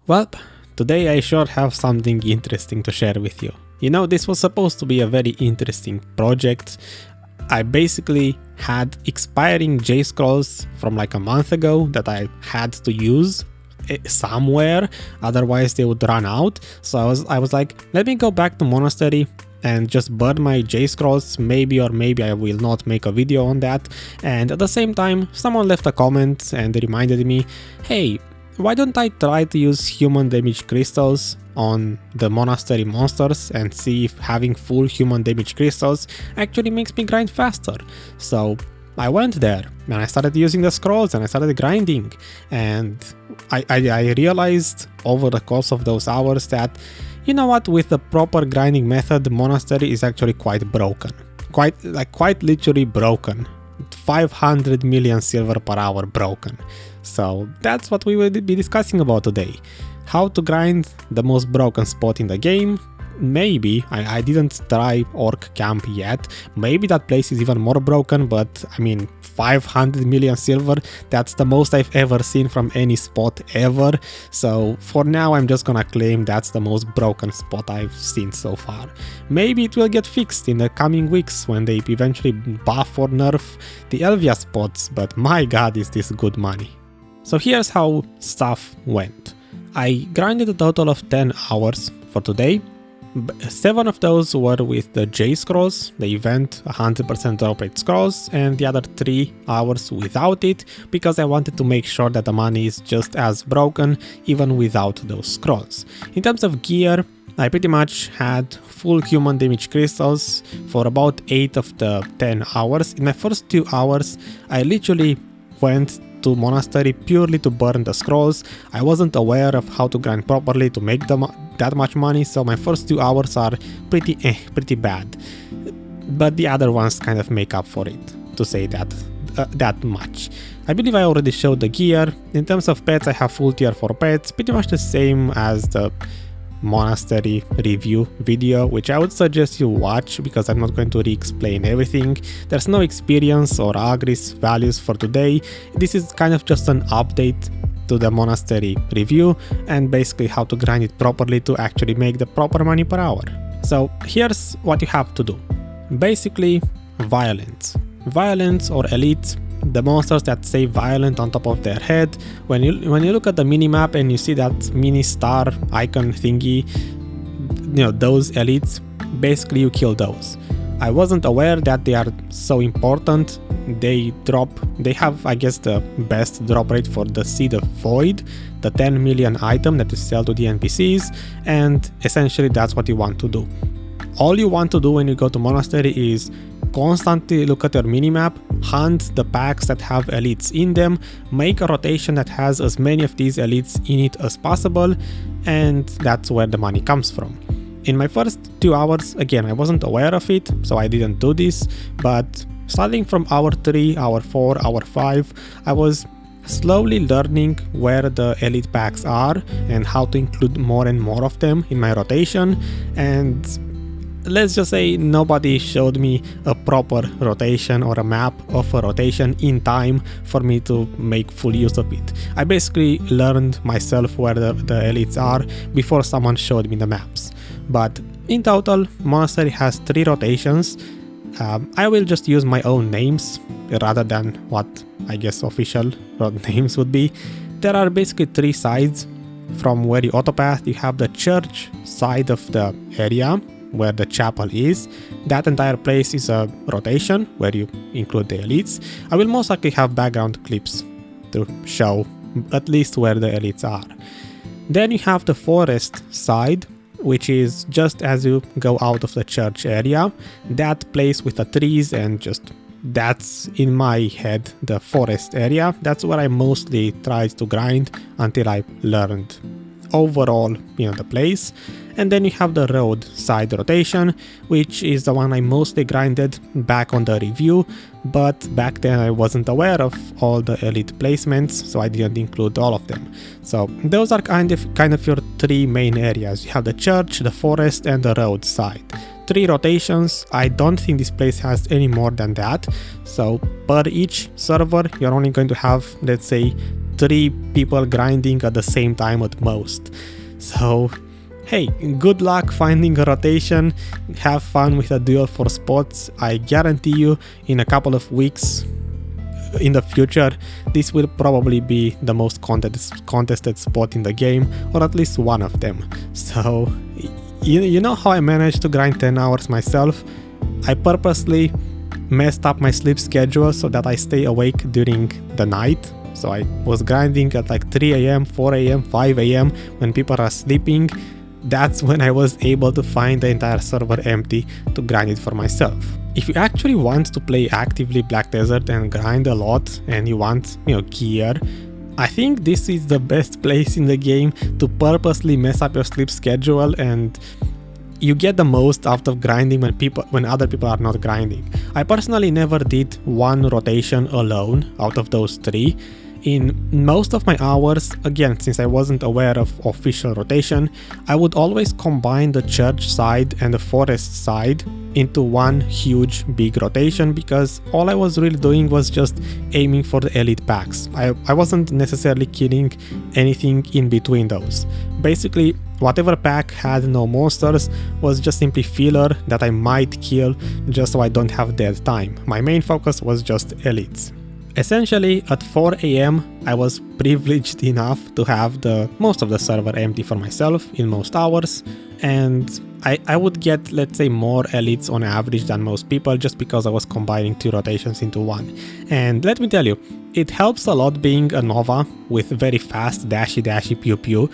Well, today I sure have something interesting to share with you. You know, this was supposed to be a very interesting project. I basically had expiring J-scrolls from like a month ago that I had to use somewhere, otherwise they would run out. So I was like, let me go back to Monastery and just burn my J-scrolls, maybe I will not make a video on that. And at the same time, someone left a comment and they reminded me, hey, why don't I try to use human damage crystals on the Monastery monsters and see if having full human damage crystals actually makes me grind faster. So I went there and I started using the scrolls and I started grinding, and I realized over the course of those hours that, you know what, with the proper grinding method, the Monastery is actually quite broken. Quite literally broken. 500 million silver per hour broken. So that's what we will be discussing about today. How to grind the most broken spot in the game. Maybe, I didn't try Orc Camp yet, maybe that place is even more broken, but I mean 500 million silver, that's the most I've ever seen from any spot ever. So for now I'm just gonna claim that's the most broken spot I've seen so far. Maybe it will get fixed in the coming weeks when they eventually buff or nerf the Elvia spots, but my god is this good money. So here's how stuff went. I grinded a total of 10 hours for today. 7 of those were with the J scrolls, the event 100% drop rate scrolls, and the other 3 hours without it, because I wanted to make sure that the money is just as broken even without those scrolls. In terms of gear, I pretty much had full human damage crystals for about 8 of the 10 hours. In my first 2 hours, I literally went to Monastery purely to burn the scrolls. I wasn't aware of how to grind properly to make that much money, so my first 2 hours are pretty bad. But the other ones kind of make up for it, to say that much. I believe I already showed the gear. In terms of pets, I have full tier 4 pets, pretty much the same as the Monastery review video, which I would suggest you watch because I'm not going to re-explain everything. There's no experience or agris values for today. This is kind of just an update to the Monastery review and basically how to grind it properly to actually make the proper money per hour. So here's what you have to do. Basically, violence or elite, the monsters that say violent on top of their head. When you look at the minimap and you see that mini star icon thingy, you know, those elites, basically you kill those. I wasn't aware that they are so important. They have, I guess, the best drop rate for the Seed of Void, the 10 million item that you sell to the NPCs, and essentially that's what you want to do. All you want to do when you go to Monastery is constantly look at your minimap, hunt the packs that have elites in them, make a rotation that has as many of these elites in it as possible, and that's where the money comes from. In my first 2 hours, again, I wasn't aware of it, so I didn't do this, but starting from hour 3, hour 4, hour 5, I was slowly learning where the elite packs are and how to include more and more of them in my rotation, and let's just say nobody showed me a proper rotation or a map of a rotation in time for me to make full use of it. I basically learned myself where the elites are before someone showed me the maps. But in total, Monastery has 3 rotations. I will just use my own names rather than what I guess official names would be. There are basically 3 sides from where you autopath. You have the church side of the area where the chapel is. That entire place is a rotation where you include the elites. I will most likely have background clips to show at least where the elites are. Then you have the forest side, which is just as you go out of the church area. That place with the trees and just that's in my head the forest area. That's where I mostly tried to grind until I learned overall, you know, the place. And then you have the road side rotation, which is the one I mostly grinded back on the review, but back then I wasn't aware of all the elite placements, so I didn't include all of them. So those are kind of your 3 main areas. You have the church, the forest, and the road side. 3 rotations. I don't think this place has any more than that. So per each server, you're only going to have, let's say, 3 people grinding at the same time at most. So hey, good luck finding a rotation, have fun with a duel for spots. I guarantee you in a couple of weeks in the future, this will probably be the most contested spot in the game, or at least one of them. So you know how I managed to grind 10 hours myself? I purposely messed up my sleep schedule so that I stay awake during the night. So I was grinding at like 3 AM, 4 AM, 5 AM when people are sleeping. That's when I was able to find the entire server empty to grind it for myself. If you actually want to play actively Black Desert and grind a lot and you want, gear, I think this is the best place in the game to purposely mess up your sleep schedule, and you get the most out of grinding when other people are not grinding. I personally never did one rotation alone out of those 3. In most of my hours, again, since I wasn't aware of official rotation, I would always combine the church side and the forest side into one huge big rotation, because all I was really doing was just aiming for the elite packs. I wasn't necessarily killing anything in between those. Basically, whatever pack had no monsters was just simply filler that I might kill just so I don't have dead time. My main focus was just elites. Essentially, at 4 AM, I was privileged enough to have most of the server empty for myself in most hours, and I would get, let's say, more elites on average than most people just because I was combining 2 rotations into one. And let me tell you, it helps a lot being a Nova with very fast dashy pew pew,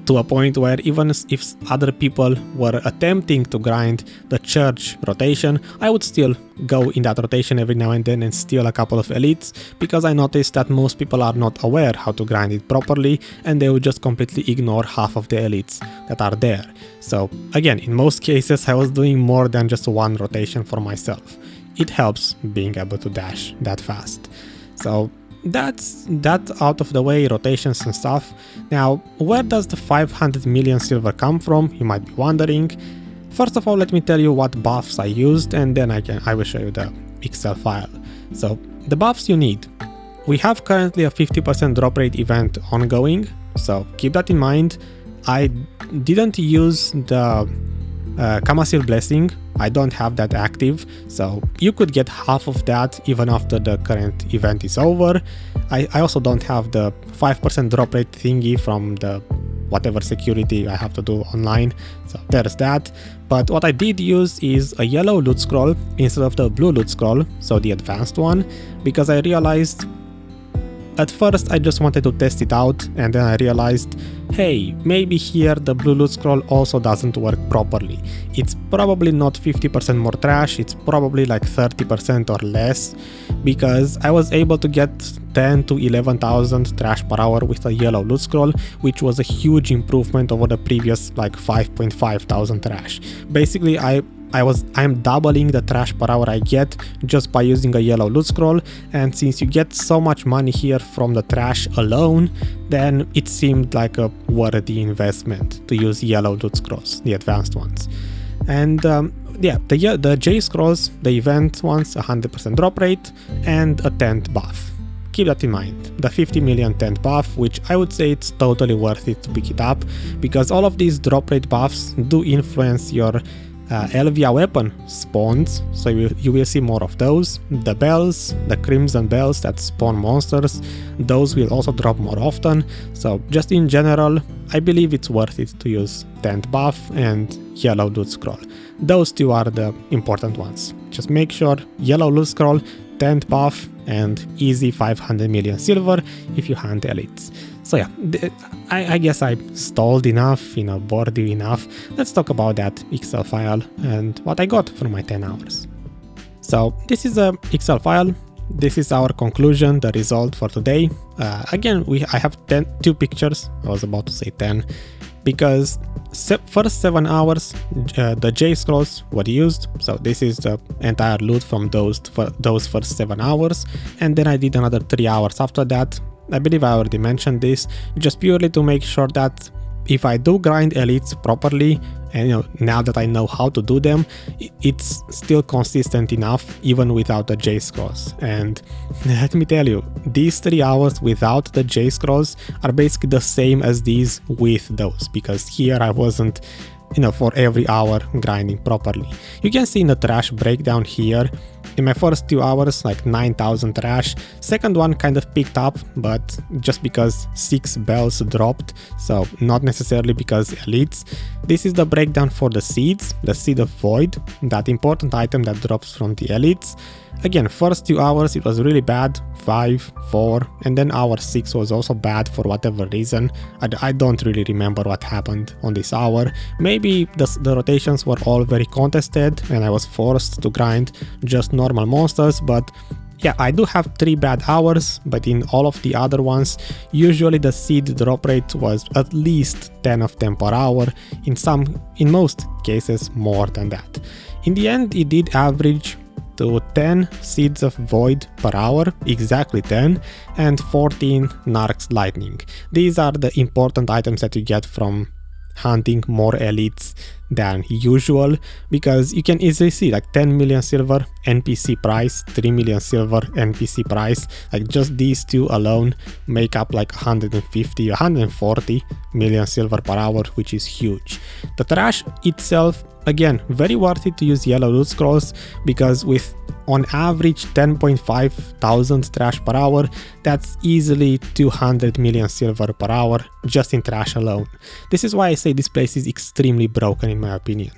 to a point where even if other people were attempting to grind the church rotation, I would still go in that rotation every now and then and steal a couple of elites, because I noticed that most people are not aware how to grind it properly and they would just completely ignore half of the elites that are there. So again, in most cases I was doing more than just one rotation for myself. It helps being able to dash that fast. So that's out of the way, rotations and stuff. Now, where does the 500 million silver come from, you might be wondering. First of all, let me tell you what buffs I used, and then I will show you the Excel file. So the buffs you need. We have currently a 50% drop rate event ongoing, so keep that in mind. I didn't use the Kamasil Blessing. I don't have that active, so you could get half of that even after the current event is over. I also don't have the 5% drop rate thingy from the whatever security I have to do online, so there's that. But what I did use is a yellow loot scroll instead of the blue loot scroll, so the advanced one, because I realized at first I just wanted to test it out, and then I realized, hey, maybe here the blue loot scroll also doesn't work properly. It's probably not 50% more trash, it's probably like 30% or less, because I was able to get 10 to 11,000 trash per hour with a yellow loot scroll, which was a huge improvement over the previous like 5.5 thousand trash. Basically, I'm doubling the trash per hour I get just by using a yellow loot scroll, and since you get so much money here from the trash alone, then it seemed like a worthy investment to use yellow loot scrolls, the advanced ones. And yeah, the J scrolls, the event ones, 100% drop rate and a tent buff. Keep that in mind, the 50 million tent buff, which I would say it's totally worth it to pick it up, because all of these drop rate buffs do influence your Elvia weapon spawns, so you will see more of those. The bells, the crimson bells that spawn monsters, those will also drop more often. So just in general, I believe it's worth it to use tent buff and yellow loot scroll. Those two are the important ones. Just make sure yellow loot scroll, tent buff, and easy 500 million silver if you hunt elites. So yeah, I guess I stalled enough, bored you enough. Let's talk about that Excel file and what I got from my 10 hours. So this is a Excel file. This is our conclusion, the result for today. Again, I have 2 pictures. I was about to say 10, because first 7 hours the J scrolls were used. So this is the entire loot from those first 7 hours, and then I did another 3 hours after that. I believe I already mentioned this, just purely to make sure that if I do grind elites properly, and now that I know how to do them, it's still consistent enough even without the J scrolls. And let me tell you, these 3 hours without the J scrolls are basically the same as these with those, because here I wasn't for every hour grinding properly. You can see in the trash breakdown here, in my first 2 hours like 9,000 trash, second one kind of picked up, but just because 6 bells dropped, so not necessarily because elites. This is the breakdown for the seeds, the seed of void, that important item that drops from the elites. Again, first 2 hours it was really bad, 5, 4, and then hour 6 was also bad for whatever reason. I don't really remember what happened on this hour. Maybe the rotations were all very contested and I was forced to grind just normal monsters, but yeah, I do have 3 bad hours, but in all of the other ones, usually the seed drop rate was at least 10 of them per hour, in most cases more than that. In the end, it did average to 10 seeds of void per hour, exactly 10, and 14 Narc's lightning. These are the important items that you get from hunting more elites than usual, because you can easily see like 10 million silver NPC price, 3 million silver NPC price, like just these two alone make up like 150, 140 million silver per hour, which is huge. The trash itself, again, very worth it to use yellow loot scrolls, because with on average 10.5 thousand trash per hour, that's easily 200 million silver per hour just in trash alone. This is why I say this place is extremely broken in my opinion.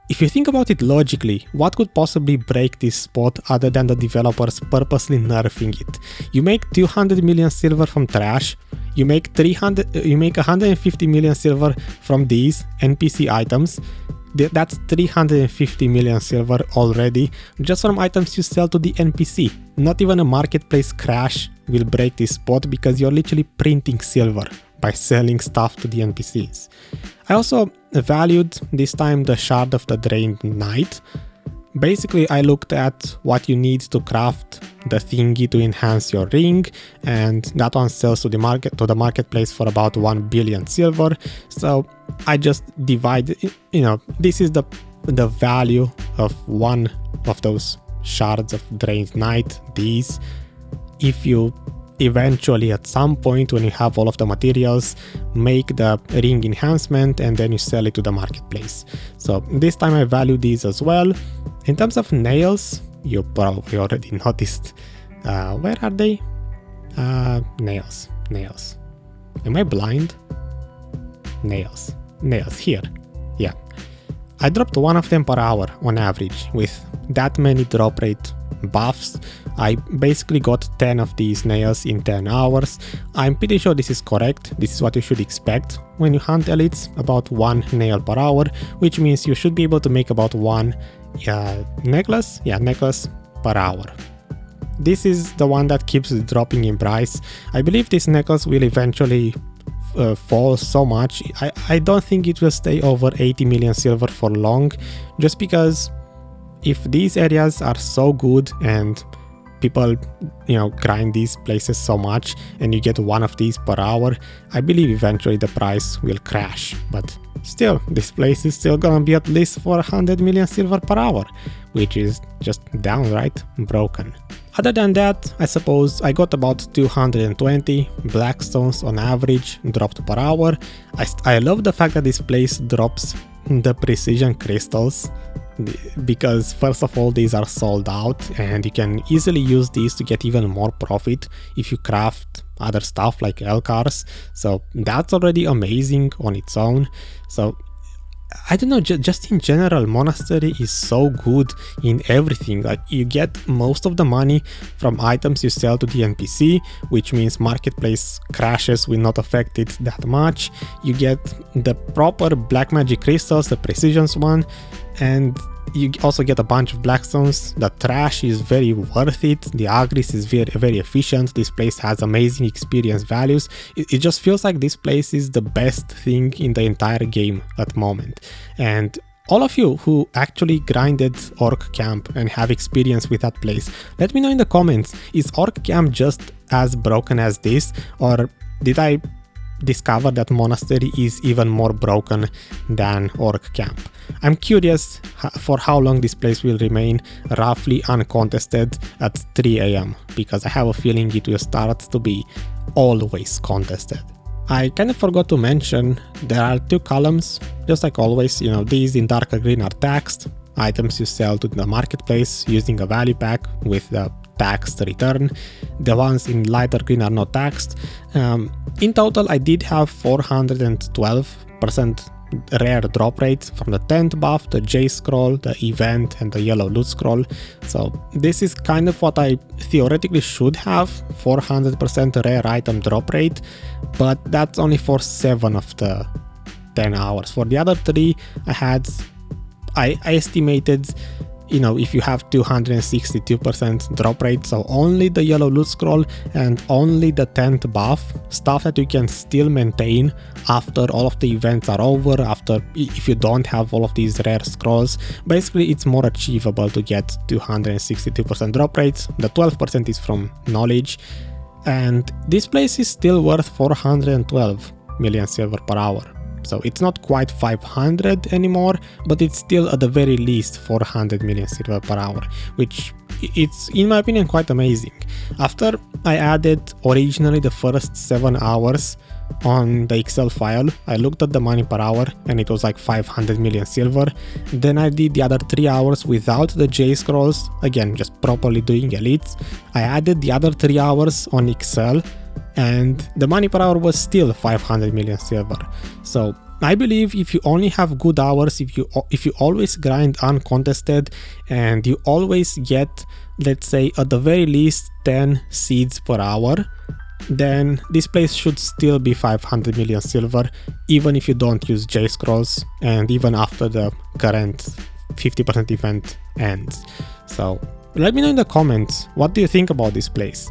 If you think about it logically, what could possibly break this spot other than the developers purposely nerfing it? You make 200 million silver from trash, you make 150 million silver from these NPC items. That's 350 million silver already, just from items you sell to the NPC. Not even a marketplace crash will break this spot, because you're literally printing silver by selling stuff to the NPCs. I also valued this time the Shard of the Drained Knight. Basically, I looked at what you need to craft the thingy to enhance your ring, and that one sells to the marketplace for about 1 billion silver. So I just divided, this is the value of one of those shards of Drained Knight. These, if you eventually at some point when you have all of the materials, make the ring enhancement and then you sell it to the marketplace. So this time I value these as well. In terms of nails, you probably already noticed. Where are they? Nails. Am I blind? Nails, here. Yeah. I dropped 1 of them per hour on average. With that many drop rate buffs, I basically got 10 of these nails in 10 hours. I'm pretty sure this is correct. This is what you should expect when you hunt elites, about 1 nail per hour, which means you should be able to make about 1 necklace per hour. This is the one that keeps dropping in price. I believe this necklace will eventually fall so much. I don't think it will stay over 80 million silver for long, just because if these areas are so good and people grind these places so much and you get 1 of these per hour, I believe eventually the price will crash. But still, this place is still gonna be at least 400 million silver per hour, which is just downright broken. Other than that, I suppose I got about 220 blackstones on average dropped per hour. I love the fact that this place drops the precision crystals, because first of all, these are sold out and you can easily use these to get even more profit if you craft other stuff like L-cars. So that's already amazing on its own. So I don't know, just in general, Monastery is so good in everything. Like, you get most of the money from items you sell to the NPC, which means marketplace crashes will not affect it that much. You get the proper black magic crystals, the precisions one, and you also get a bunch of blackstones. The trash is very worth it. The agris is very efficient. This place has amazing experience values. It just feels like this place is the best thing in the entire game at the moment. And all of you who actually grinded Orc Camp and have experience with that place, let me know in the comments, is Orc Camp just as broken as this, or did I discovered that Monastery is even more broken than Orc Camp. I'm curious for how long this place will remain roughly uncontested at 3 AM, because I have a feeling it will start to be always contested. I kind of forgot to mention there are 2 columns, just like always. These in darker green are taxed, items you sell to the marketplace using a value pack with the taxed return. The ones in lighter green are not taxed. In total, I did have 412% rare drop rate from the 10th buff, the J scroll, the event, and the yellow loot scroll. So this is kind of what I theoretically should have, 400% rare item drop rate, but that's only for 7 of the 10 hours. For the other 3, I estimated, if you have 262% drop rate, so only the yellow loot scroll and only the 10th buff, stuff that you can still maintain after all of the events are over, if you don't have all of these rare scrolls. Basically, it's more achievable to get 262% drop rates. The 12% is from knowledge, and this place is still worth 412 million silver per hour. So it's not quite 500 anymore, but it's still at the very least 400 million silver per hour, which it's, in my opinion, quite amazing. After I added originally the first 7 hours on the Excel file, I looked at the money per hour and it was like 500 million silver. Then I did the other 3 hours without the J scrolls, again just properly doing elites. I added the other 3 hours on Excel, and the money per hour was still 500 million silver. So I believe if you only have good hours, if you always grind uncontested, and you always get, let's say, at the very least 10 seeds per hour, then this place should still be 500 million silver, even if you don't use J scrolls and even after the current 50% event ends. So let me know in the comments, what do you think about this place?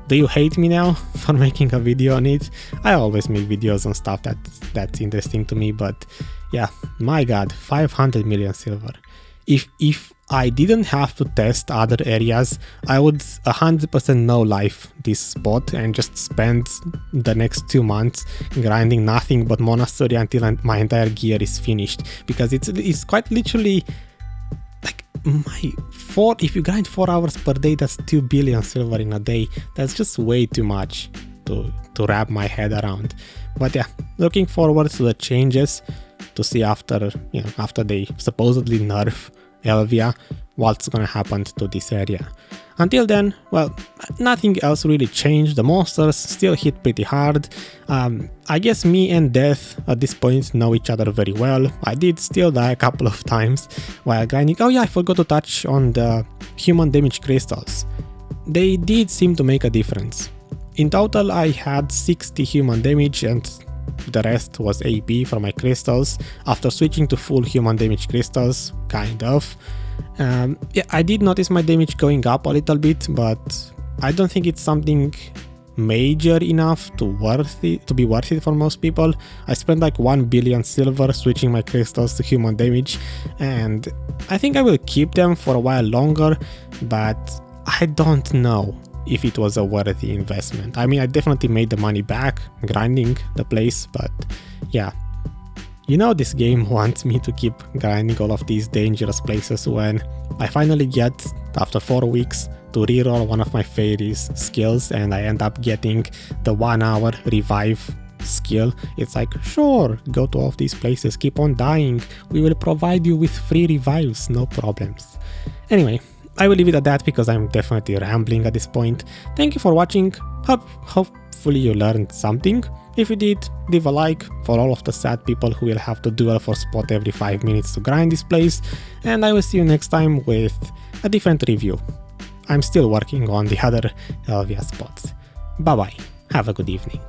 Do you hate me now for making a video on it? I always make videos on stuff that's interesting to me, but yeah, my god, 500 million silver. If I didn't have to test other areas, I would 100% no life this spot and just spend the next 2 months grinding nothing but Monastery until my entire gear is finished, because it's quite literally like if you grind 4 hours per day, that's 2 billion silver in a day. That's just way too much to wrap my head around. But yeah, looking forward to the changes, to see after they supposedly nerf Elvia, what's gonna happen to this area. Until then, well, nothing else really changed. The monsters still hit pretty hard. I guess me and Death at this point know each other very well. I did still die a couple of times while grinding. Oh yeah, I forgot to touch on the human damage crystals. They did seem to make a difference. In total, I had 60 human damage and the rest was AP from my crystals. After switching to full human damage crystals, kind of. Yeah, I did notice my damage going up a little bit, but I don't think it's something major enough to be worth it for most people. I spent like 1 billion silver switching my crystals to human damage, and I think I will keep them for a while longer, but I don't know if it was a worthy investment. I mean, I definitely made the money back grinding the place, but yeah. This game wants me to keep grinding all of these dangerous places when I finally get, after 4 weeks, to reroll one of my fairies skills and I end up getting the 1 hour revive skill. It's like, sure, go to all of these places, keep on dying, we will provide you with free revives, no problems. Anyway, I will leave it at that because I'm definitely rambling at this point. Thank you for watching, hopefully you learned something. If you did, leave a like for all of the sad people who will have to duel for spot every 5 minutes to grind this place, and I will see you next time with a different review. I'm still working on the other Elvia spots. Bye bye, have a good evening.